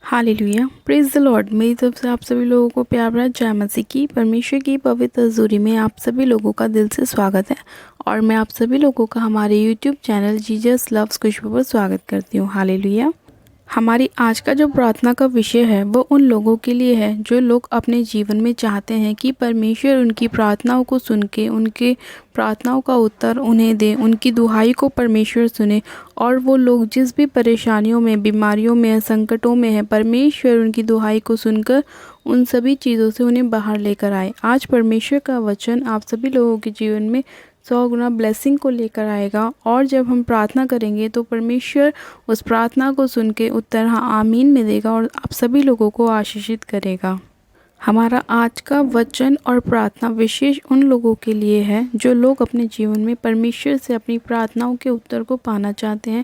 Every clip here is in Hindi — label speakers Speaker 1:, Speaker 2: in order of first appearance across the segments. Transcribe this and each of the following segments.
Speaker 1: Hallelujah, praise the Lord. मेरी तरफ से आप सभी लोगों को प्यार भरा जय मसीह की। परमेश्वर की पवित्र हजूरी में आप सभी लोगों का दिल से स्वागत है और मैं आप सभी लोगों का हमारे यूट्यूब चैनल जीसस लव्स खुशबू पर स्वागत करती हूँ। हालेलुया। हमारी आज का जो प्रार्थना का विषय है वो उन लोगों के लिए है जो लोग अपने जीवन में चाहते हैं कि परमेश्वर उनकी प्रार्थनाओं को सुन के उनके प्रार्थनाओं का उत्तर उन्हें दे, उनकी दुहाई को परमेश्वर सुने और वो लोग जिस भी परेशानियों में, बीमारियों में, संकटों में है, परमेश्वर उनकी दुहाई को सुनकर उन सभी चीज़ों से उन्हें बाहर लेकर आए। आज परमेश्वर का वचन आप सभी लोगों के जीवन में 100 गुना ब्लेसिंग को लेकर आएगा और जब हम प्रार्थना करेंगे तो परमेश्वर उस प्रार्थना को सुन के उत्तर हाँ आमीन में देगा और आप सभी लोगों को आशीषित करेगा। हमारा आज का वचन और प्रार्थना विशेष उन लोगों के लिए है जो लोग अपने जीवन में परमेश्वर से अपनी प्रार्थनाओं के उत्तर को पाना चाहते हैं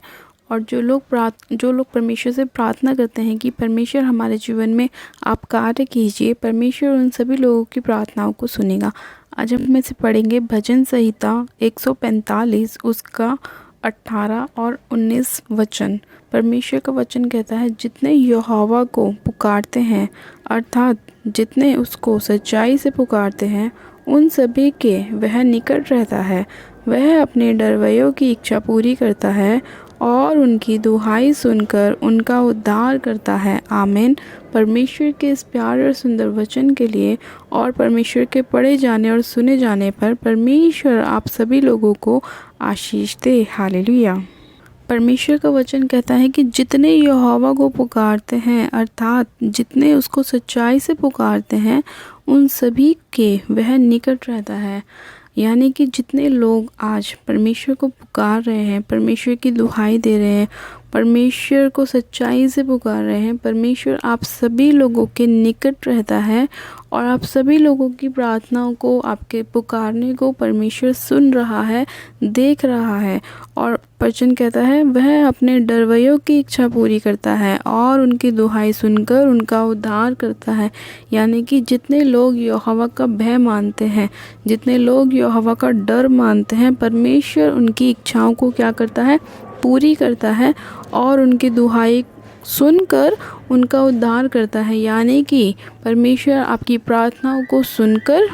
Speaker 1: और जो लोग परमेश्वर से प्रार्थना करते हैं कि परमेश्वर हमारे जीवन में आप कार्य कीजिए। परमेश्वर उन सभी लोगों की प्रार्थनाओं को सुनेगा। आज हम में से पढ़ेंगे भजन संहिता 145 उसका 18 और 19 वचन। परमेश्वर का वचन कहता है, जितने यहोवा को पुकारते हैं अर्थात जितने उसको सच्चाई से पुकारते हैं उन सभी के वह निकट रहता है। वह अपने डरवैयों की इच्छा पूरी करता है और उनकी दुहाई सुनकर उनका उद्धार करता है। आमीन। परमेश्वर के इस प्यारे और सुंदर वचन के लिए और परमेश्वर के पढ़े जाने और सुने जाने पर परमेश्वर आप सभी लोगों को आशीष दे। हालेलुया। परमेश्वर का वचन कहता है कि जितने यहोवा को पुकारते हैं अर्थात जितने उसको सच्चाई से पुकारते हैं उन सभी के वह निकट रहता है। यानी कि जितने लोग आज परमेश्वर को पुकार रहे हैं, परमेश्वर की दुहाई दे रहे हैं, परमेश्वर को सच्चाई से पुकार रहे हैं, परमेश्वर आप सभी लोगों के निकट रहता है और आप सभी लोगों की प्रार्थनाओं को, आपके पुकारने को परमेश्वर सुन रहा है, देख रहा है। और वचन कहता है वह अपने डरवैयों की इच्छा पूरी करता है और उनकी दुहाई सुनकर उनका उद्धार करता है। यानी कि जितने लोग यहोवा का भय मानते हैं, जितने लोग यहोवा का डर मानते हैं, परमेश्वर उनकी इच्छाओं को क्या करता है, पूरी करता है और उनकी दुहाई सुनकर उनका उद्धार करता है। यानी कि परमेश्वर आपकी प्रार्थनाओं को सुनकर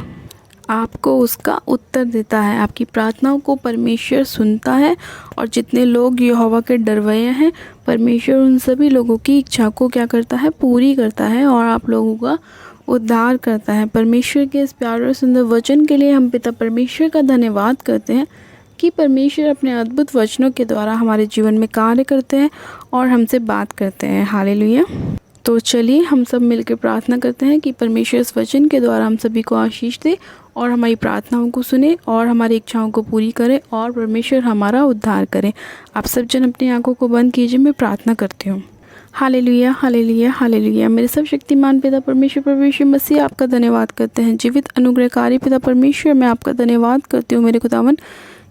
Speaker 1: आपको उसका उत्तर देता है। आपकी प्रार्थनाओं को परमेश्वर सुनता है और जितने लोग यहोवा के डरवैये हैं परमेश्वर उन सभी लोगों की इच्छा को क्या करता है, पूरी करता है और आप लोगों का उद्धार करता है। परमेश्वर के इस प्यारे और सुंदर वचन के लिए हम पिता परमेश्वर का धन्यवाद करते हैं कि परमेश्वर अपने अद्भुत वचनों के द्वारा हमारे जीवन में कार्य करते हैं और हमसे बात करते हैं। हालेलुया। तो चलिए हम सब मिलकर प्रार्थना करते हैं कि परमेश्वर इस वचन के द्वारा हम सभी को आशीष दे और हमारी प्रार्थनाओं को सुने और हमारी इच्छाओं को पूरी करे और परमेश्वर हमारा उद्धार करे। आप सब जन अपनी आंखों को बंद कीजिए, मैं प्रार्थना करती हूँ। Hallelujah, hallelujah, hallelujah. मेरे सब शक्तिमान पिता परमेश्वर मसीह आपका धन्यवाद करते हैं। जीवित अनुग्रहकारी पिता परमेश्वर मैं आपका धन्यवाद करती हूँ मेरे खुदावन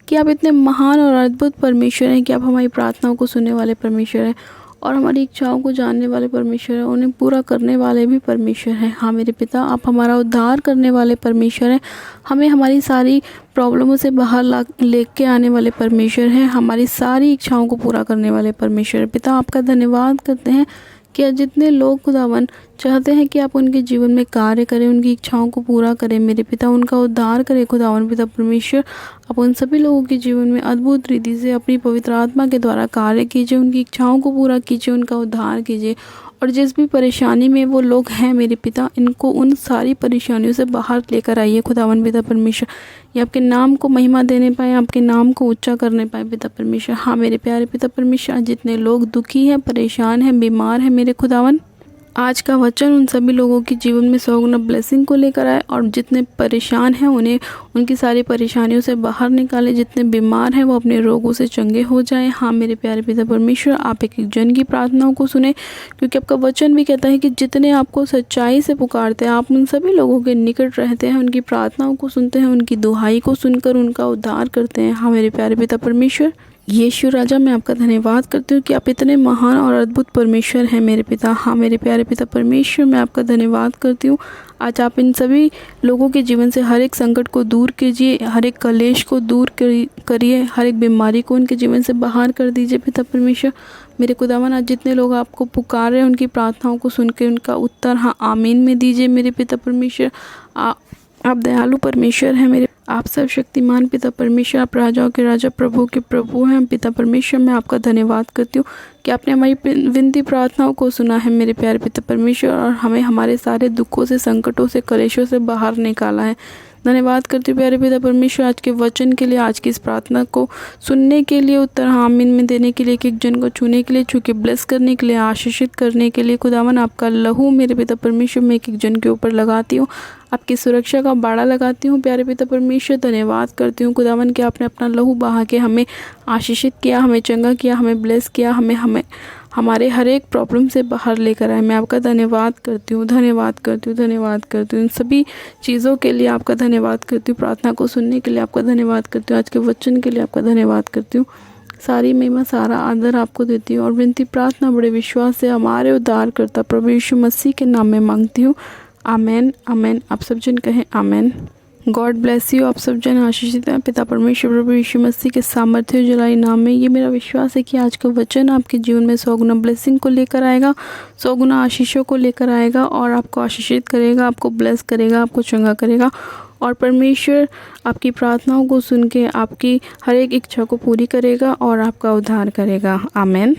Speaker 1: कि आप इतने महान और अद्भुत परमेश्वर हैं कि आप हमारी प्रार्थनाओं को सुनने वाले परमेश्वर हैं और हमारी इच्छाओं को जानने वाले परमेश्वर हैं, उन्हें पूरा करने वाले भी परमेश्वर हैं। हाँ मेरे पिता, आप हमारा उद्धार करने वाले परमेश्वर हैं, हमें हमारी सारी प्रॉब्लमों से बाहर लेके आने वाले परमेश्वर हैं, हमारी सारी इच्छाओं को पूरा करने वाले परमेश्वर हैं। पिता आपका धन्यवाद करते हैं कि जितने लोग खुदावन चाहते हैं कि आप उनके जीवन में कार्य करें, उनकी इच्छाओं को पूरा करें मेरे पिता, उनका उद्धार करें खुदावन पिता परमेश्वर। आप उन सभी लोगों के जीवन में अद्भुत रीति से अपनी पवित्र आत्मा के द्वारा कार्य कीजिए, उनकी इच्छाओं को पूरा कीजिए, उनका उद्धार कीजिए और जिस भी परेशानी में वो लोग हैं मेरे पिता, इनको उन सारी परेशानियों से बाहर लेकर आइए खुदावन पिता परमेश्वर। ये आपके नाम को महिमा देने पाए, आपके नाम को ऊंचा करने पाए पिता परमेश्वर। हाँ मेरे प्यारे पिता परमेश्वर, जितने लोग दुखी हैं, परेशान हैं, बीमार हैं मेरे खुदावन, आज का वचन उन सभी लोगों के जीवन में 100 गुना ब्लेसिंग को लेकर आए और जितने परेशान हैं उन्हें उनकी सारी परेशानियों से बाहर निकाले, जितने बीमार हैं वो अपने रोगों से चंगे हो जाएं। हाँ मेरे प्यारे पिता परमेश्वर, आप एक एक जन की प्रार्थनाओं को सुने क्योंकि आपका वचन भी कहता है कि जितने आपको सच्चाई से पुकारते हैं आप उन सभी लोगों के निकट रहते हैं, उनकी प्रार्थनाओं को सुनते हैं, उनकी दुहाई को सुनकर उनका उद्धार करते हैं। हाँ मेरे प्यारे पिता परमेश्वर, यीशु राजा मैं आपका धन्यवाद करती हूँ कि आप इतने महान और अद्भुत परमेश्वर हैं मेरे पिता। हाँ मेरे प्यारे पिता परमेश्वर, मैं आपका धन्यवाद करती हूँ। आज आप इन सभी लोगों के जीवन से हर एक संकट को दूर कीजिए, हर एक कलेश को दूर करिए, हर एक बीमारी को उनके जीवन से बाहर कर दीजिए पिता परमेश्वर। मेरे खुदावन आज जितने लोग आपको पुकार रहे हैं उनकी प्रार्थनाओं को सुन के उनका उत्तर हाँ आमीन में दीजिए। मेरे पिता परमेश्वर आप दयालु परमेश्वर हैं, मेरे आप सर्वशक्तिमान पिता परमेश्वर, आप राजाओं के राजा प्रभु के प्रभु हैं। पिता परमेश्वर मैं आपका धन्यवाद करती हूँ कि आपने हमारी विनती प्रार्थनाओं को सुना है मेरे प्यारे पिता परमेश्वर, और हमें हमारे सारे दुखों से, संकटों से, कलेशों से बाहर निकाला है। धन्यवाद करती हूँ प्यारे पिता परमेश्वर आज के वचन के लिए, आज की इस प्रार्थना को सुनने के लिए, उत्तर आमीन में देने के लिए, एक एक जन को छूने के लिए, छू के ब्लेस करने के लिए, आशीषित करने के लिए। खुदावन आपका लहू मेरे पिता परमेश्वर में एक एक जन के ऊपर लगाती हूँ, आपकी सुरक्षा का बाड़ा लगाती हूँ प्यारे पिता परमेश्वर। धन्यवाद करती हूँ खुदावन कि आपने अपना लहू बहा के हमें आशीषित किया, हमें चंगा किया, हमें ब्लेस किया, हमें हमारे हर एक प्रॉब्लम से बाहर लेकर आए। मैं आपका धन्यवाद करती हूँ, धन्यवाद करती हूँ, धन्यवाद करती हूँ। इन सभी चीज़ों के लिए आपका धन्यवाद करती हूँ, प्रार्थना को सुनने के लिए आपका धन्यवाद करती हूँ, आज के वचन के लिए आपका धन्यवाद करती हूँ। सारी महिमा, सारा आदर आपको देती हूँ और विनती प्रार्थना बड़े विश्वास से हमारे उद्धारकर्ता प्रभु यीशु मसीह के नाम में मांगती हूँ। आमेन, आमेन। आप सब जन कहें आमेन। God bless you. आप सब जन आशीषित हैं पिता परमेश्वर प्रभु यीशु मसीह के सामर्थ्य जलाई नाम में। ये मेरा विश्वास है कि आज का वचन आपके जीवन में 100 गुना ब्लेसिंग को लेकर आएगा, 100 गुना आशीषों को लेकर आएगा और आपको आशीषित करेगा, आपको ब्लेस करेगा, आपको चंगा करेगा और परमेश्वर आपकी प्रार्थनाओं को सुन के आपकी हर एक इच्छा को पूरी करेगा और आपका उद्धार करेगा। आमेन।